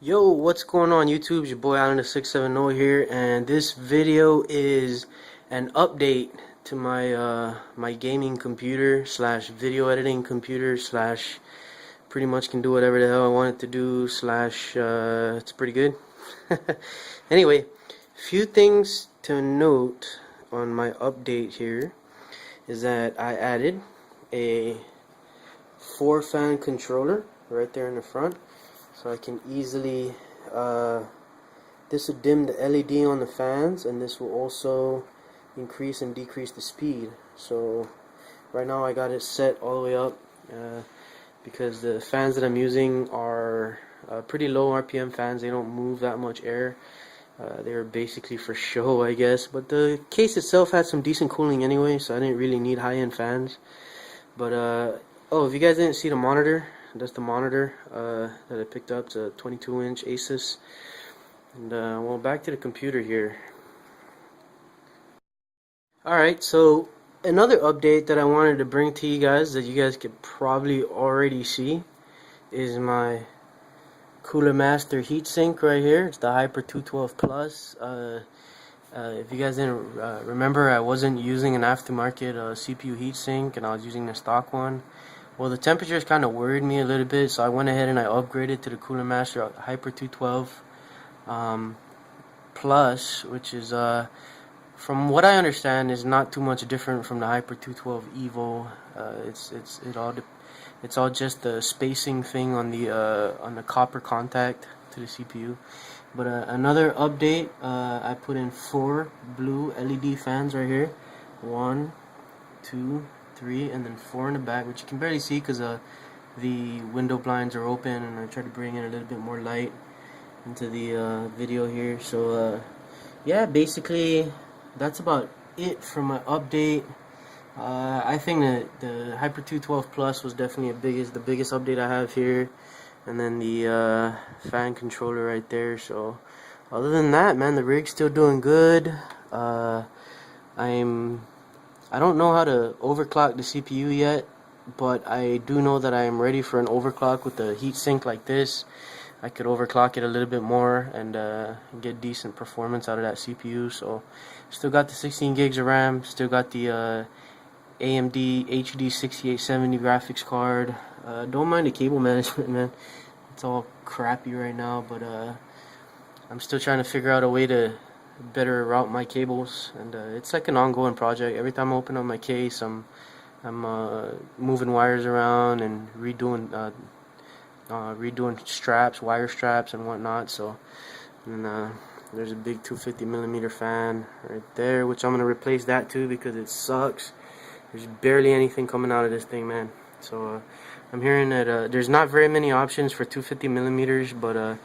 Yo, what's going on YouTube? It's your boy Alan FX-6100 here, and this video is an update to my gaming computer slash video editing computer slash pretty much can do whatever the hell I want it to do slash it's pretty good. Anyway, few things to note on my update here is that I added a 4-fan controller right there in the front. So I can easily, this will dim the LED on the fans, and this will also increase and decrease the speed. So right now I got it set all the way up because the fans that I'm using are pretty low RPM fans. They don't move that much air. They're basically for show, I guess. But the case itself had some decent cooling anyway, so I didn't really need high-end fans. But oh, if you guys didn't see the monitor, that's the monitor that I picked up. It's a 22-inch Asus. And well, back to the computer here. Alright, so another update that I wanted to bring to you guys that you guys could probably already see is my Cooler Master heatsink right here. It's the Hyper 212 Plus. If you guys didn't remember, I wasn't using an aftermarket CPU heatsink, and I was using the stock one. Well, the temperatures kind of worried me a little bit, so I went ahead and I upgraded to the Cooler Master Hyper 212 Plus, which is, from what I understand, is not too much different from the Hyper 212 Evo. It's all just the spacing thing on the copper contact to the CPU. But another update, I put in 4 blue LED fans right here. 1, 2, 3, and then 4 in the back, which you can barely see because the window blinds are open, and I try to bring in a little bit more light into the video here. So yeah, basically that's about it for my update. I think that the Hyper 212 Plus was definitely the biggest update I have here, and then the fan controller right there. So other than that, man, the rig's still doing good. I don't know how to overclock the CPU yet, but I do know that I am ready for an overclock with a heatsink like this. I could overclock it a little bit more and get decent performance out of that CPU. So still got the 16 gigs of RAM, still got the AMD HD6870 graphics card. Don't mind the cable management, man. It's all crappy right now, but I'm still trying to figure out a way to better route my cables, and it's like an ongoing project. Every time I open up my case, I'm moving wires around and redoing straps, wire straps, and whatnot. So, and there's a big 250mm fan right there, which I'm gonna replace that too because it sucks. There's barely anything coming out of this thing, man. So I'm hearing that there's not very many options for 250mm, but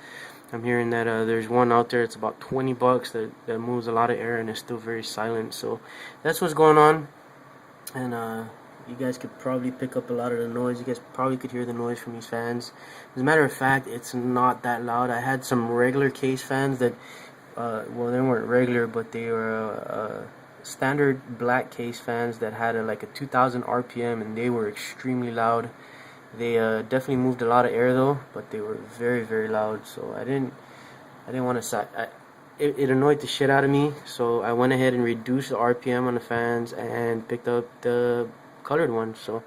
I'm hearing that there's one out there. It's about $20 that moves a lot of air and is still very silent. So that's what's going on. And you guys could probably pick up a lot of the noise. You guys probably could hear the noise from these fans. As a matter of fact, it's not that loud. I had some regular case fans that, well, they weren't regular, but they were standard black case fans that had like a 2000 RPM, and they were extremely loud. They definitely moved a lot of air though, but they were very, very loud. So I didn't want to. It annoyed the shit out of me. So I went ahead and reduced the RPM on the fans and picked up the colored one. So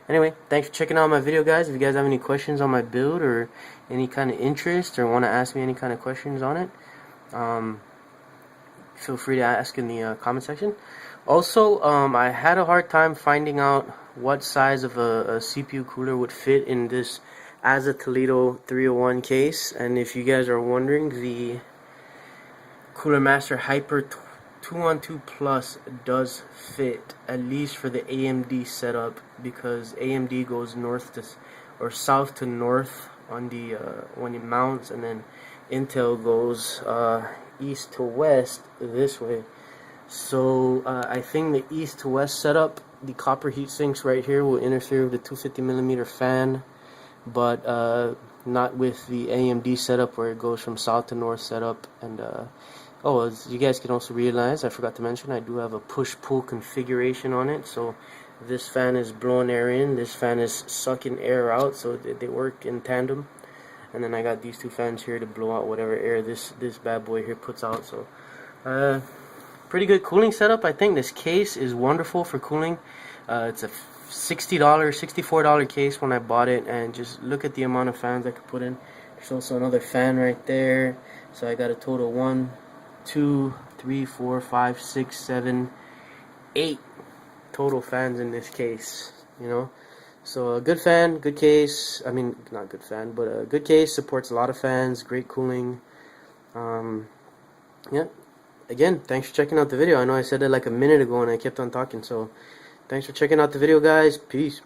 anyway, thanks for checking out my video, guys. If you guys have any questions on my build or any kind of interest or want to ask me any kind of questions on it, feel free to ask in the comment section. Also, I had a hard time finding out what size of a CPU cooler would fit in this AzzA Toledo 301 case. And if you guys are wondering, the Cooler Master Hyper 212 Plus does fit, at least for the AMD setup, because AMD goes north to or south to north on the when it mounts, and then Intel goes east to west this way. So I think the east to west setup, the copper heat sinks right here will interfere with the 250mm fan, but not with the AMD setup where it goes from south to north setup. And oh, as you guys can also realize, I forgot to mention, I do have a push-pull configuration on it. So this fan is blowing air in, this fan is sucking air out, so they work in tandem. and then I got these two fans here to blow out whatever air this bad boy here puts out. So pretty good cooling setup. I think this case is wonderful for cooling. It's a $60, $64 case when I bought it, and just look at the amount of fans I could put in. There's also another fan right there, so I got a total 1, 2, 3, 4, 5, 6, 7, 8 total fans in this case, you know. So a good fan, good case. I mean, not good fan, but a good case, supports a lot of fans, great cooling. Yeah. Again, thanks for checking out the video. I know I said it like a minute ago and I kept on talking, so thanks for checking out the video, guys. Peace.